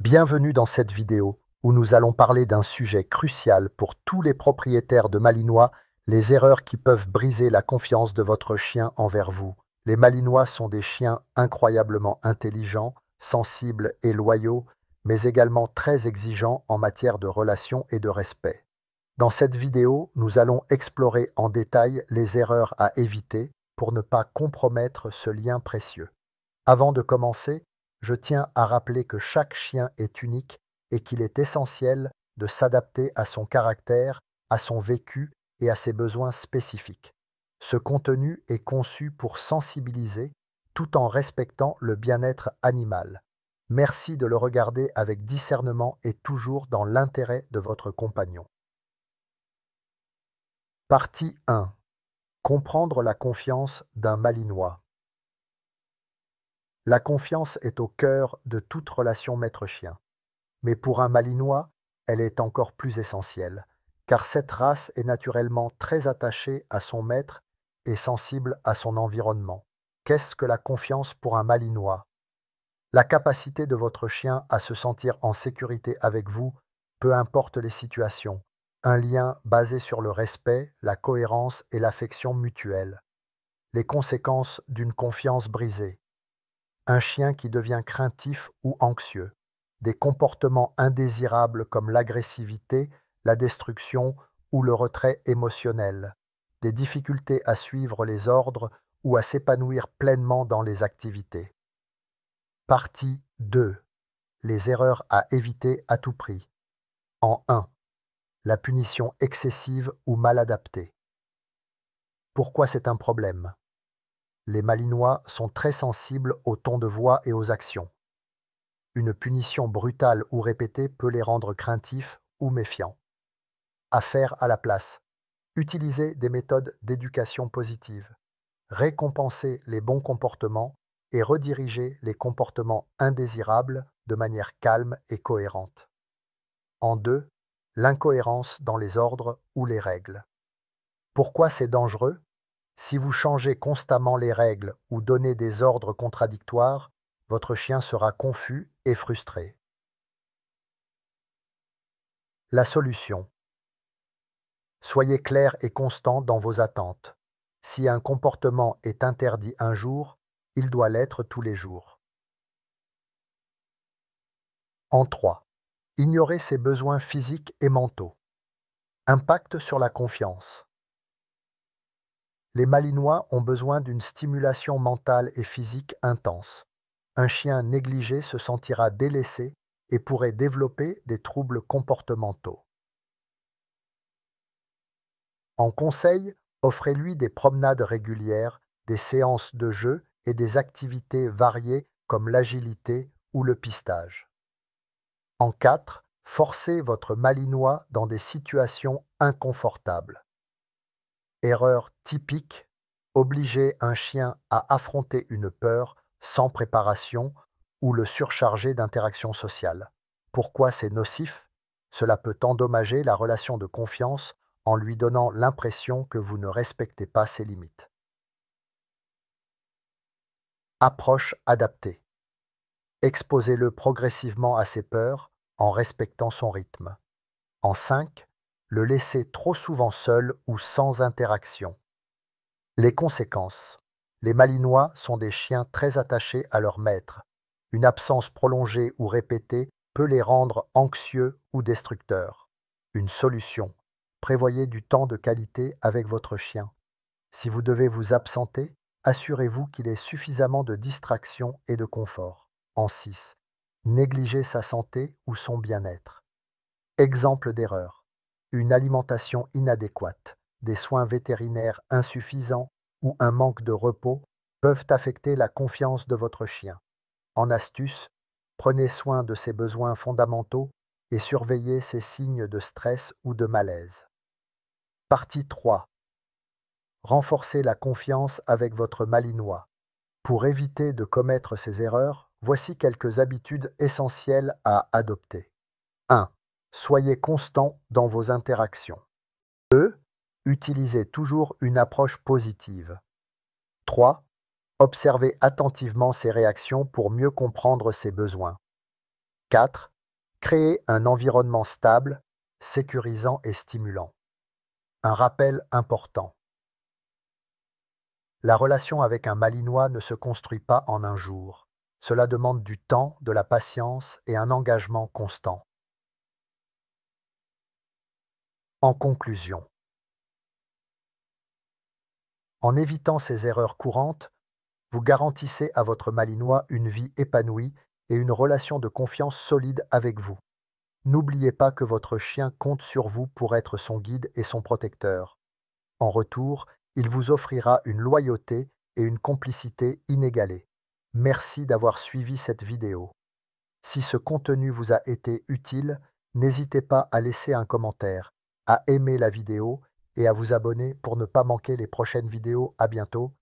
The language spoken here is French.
Bienvenue dans cette vidéo où nous allons parler d'un sujet crucial pour tous les propriétaires de Malinois, les erreurs qui peuvent briser la confiance de votre chien envers vous. Les Malinois sont des chiens incroyablement intelligents, sensibles et loyaux, mais également très exigeants en matière de relations et de respect. Dans cette vidéo, nous allons explorer en détail les erreurs à éviter pour ne pas compromettre ce lien précieux. Avant de commencer, je tiens à rappeler que chaque chien est unique et qu'il est essentiel de s'adapter à son caractère, à son vécu et à ses besoins spécifiques. Ce contenu est conçu pour sensibiliser tout en respectant le bien-être animal. Merci de le regarder avec discernement et toujours dans l'intérêt de votre compagnon. Partie 1. Comprendre la confiance d'un Malinois. La confiance est au cœur de toute relation maître-chien. Mais pour un Malinois, elle est encore plus essentielle, car cette race est naturellement très attachée à son maître et sensible à son environnement. Qu'est-ce que la confiance pour un Malinois? La capacité de votre chien à se sentir en sécurité avec vous, peu importe les situations. Un lien basé sur le respect, la cohérence et l'affection mutuelle. Les conséquences d'une confiance brisée. Un chien qui devient craintif ou anxieux. Des comportements indésirables comme l'agressivité, la destruction ou le retrait émotionnel. Des difficultés à suivre les ordres ou à s'épanouir pleinement dans les activités. Partie 2. Les erreurs à éviter à tout prix. En 1. La punition excessive ou mal adaptée. Pourquoi c'est un problème? Les Malinois sont très sensibles au ton de voix et aux actions. Une punition brutale ou répétée peut les rendre craintifs ou méfiants. À faire à la place. Utilisez des méthodes d'éducation positive. Récompensez les bons comportements et redirigez les comportements indésirables de manière calme et cohérente. En 2. L'incohérence dans les ordres ou les règles. Pourquoi c'est dangereux? Si vous changez constamment les règles ou donnez des ordres contradictoires, votre chien sera confus et frustré. La solution. Soyez clair et constant dans vos attentes. Si un comportement est interdit un jour, il doit l'être tous les jours. En 3. Ignorer ses besoins physiques et mentaux. Impact sur la confiance. Les Malinois ont besoin d'une stimulation mentale et physique intense. Un chien négligé se sentira délaissé et pourrait développer des troubles comportementaux. En conseil, offrez-lui des promenades régulières, des séances de jeu et des activités variées comme l'agilité ou le pistage. En 4, forcez votre Malinois dans des situations inconfortables. Erreur typique, obliger un chien à affronter une peur sans préparation ou le surcharger d'interactions sociales. Pourquoi c'est nocif? Cela peut endommager la relation de confiance en lui donnant l'impression que vous ne respectez pas ses limites. Approche adaptée. Exposez-le progressivement à ses peurs en respectant son rythme. En 5, le laisser trop souvent seul ou sans interaction. Les conséquences. Les Malinois sont des chiens très attachés à leur maître. Une absence prolongée ou répétée peut les rendre anxieux ou destructeurs. Une solution. Prévoyez du temps de qualité avec votre chien. Si vous devez vous absenter, assurez-vous qu'il ait suffisamment de distraction et de confort. En 6. Négligez sa santé ou son bien-être. Exemple d'erreur. Une alimentation inadéquate, des soins vétérinaires insuffisants ou un manque de repos peuvent affecter la confiance de votre chien. En astuce, prenez soin de ses besoins fondamentaux et surveillez ses signes de stress ou de malaise. Partie 3. Renforcez la confiance avec votre Malinois. Pour éviter de commettre ces erreurs, voici quelques habitudes essentielles à adopter. 1. Soyez constant dans vos interactions. 2. Utilisez toujours une approche positive. 3. Observez attentivement ses réactions pour mieux comprendre ses besoins. 4. Créez un environnement stable, sécurisant et stimulant. Un rappel important. La relation avec un Malinois ne se construit pas en un jour. Cela demande du temps, de la patience et un engagement constant. En conclusion, en évitant ces erreurs courantes, vous garantissez à votre Malinois une vie épanouie et une relation de confiance solide avec vous. N'oubliez pas que votre chien compte sur vous pour être son guide et son protecteur. En retour, il vous offrira une loyauté et une complicité inégalées. Merci d'avoir suivi cette vidéo. Si ce contenu vous a été utile, n'hésitez pas à laisser un commentaire, à aimer la vidéo et à vous abonner pour ne pas manquer les prochaines vidéos. À bientôt.